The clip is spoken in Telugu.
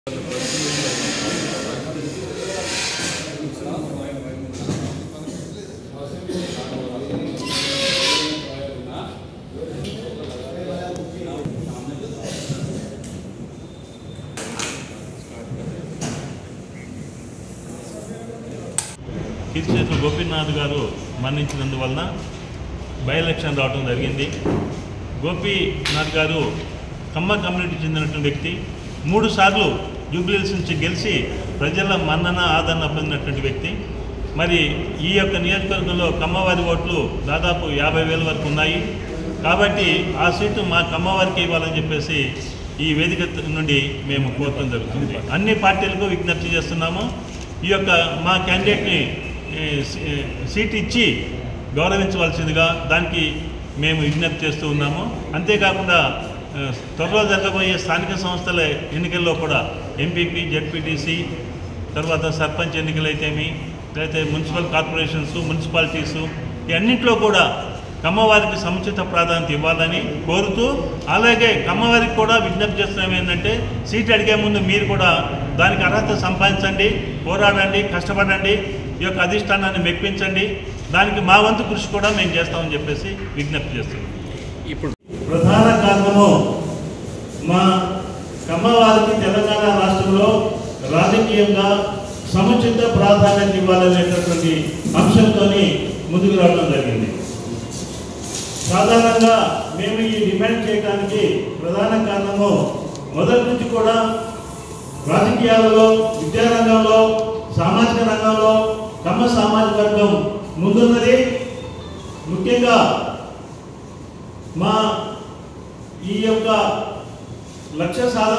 కీర్తిశేషులు గోపీనాథ్ గారు మరణించినందువలన బై ఎలక్షన్ రావడం జరిగింది. గోపీనాథ్ గారు కమ్మ కమ్యూనిటీకి చెందినటువంటి వ్యక్తి. 3 సార్లు జూబ్లీహిల్స్ నుంచి గెలిచి ప్రజల మన్నన ఆదరణ పొందినటువంటి వ్యక్తి. మరి ఈ యొక్క నియోజకవర్గంలో కమ్మవారి ఓట్లు దాదాపు 50,000 వరకు ఉన్నాయి. కాబట్టి ఆ సీటు మా కమ్మవారికి ఇవ్వాలని చెప్పేసి ఈ వేదిక నుండి మేము కోరటం జరుగుతుంది. అన్ని పార్టీలకు విజ్ఞప్తి చేస్తున్నాము. ఈ యొక్క మా క్యాండిడేట్ని సీట్ ఇచ్చి గౌరవించవలసిందిగా దానికి మేము విజ్ఞప్తి చేస్తూ ఉన్నాము. అంతేకాకుండా త్వరలో జరగబోయే స్థానిక సంస్థల ఎన్నికల్లో కూడా ఎంపీపీ, జెడ్పీటీసీ, తర్వాత సర్పంచ్ ఎన్నికలైతేమి, లేకపోతే మున్సిపల్ కార్పొరేషన్స్, మున్సిపాలిటీసు, ఈ అన్నింటిలో కూడా కమ్మవారికి సముచిత ప్రాధాన్యత ఇవ్వాలని కోరుతూ, అలాగే కమ్మవారికి కూడా విజ్ఞప్తి చేస్తున్నాం ఏంటంటే సీట్ అడిగే ముందు మీరు కూడా దానికి అర్హత సంపాదించండి, పోరాడండి, కష్టపడండి, ఈ యొక్క అధిష్టానాన్ని మెప్పించండి. దానికి మా వంతు కృషి కూడా మేము చేస్తామని చెప్పేసి విజ్ఞప్తి చేస్తున్నాం. ఇప్పుడు ప్రధాన కారణము మా కమ్మవారికి తెలంగాణ రాష్ట్రంలో రాజకీయంగా సముచిత ప్రాధాన్యత ఇవ్వాలనేటటువంటి అంశంతో ముందుకు రావడం జరిగింది. సాధారణంగా మేము ఈ డిమాండ్ చేయడానికి ప్రధాన కారణము మొదటి నుంచి కూడా రాజకీయాలలో, విద్యారంగంలో, సామాజిక రంగంలో కమ్మ సామాజిక వర్గం ముందున్నది. ముఖ్యంగా మా ఈ యొక్క లక్ష్య సాధన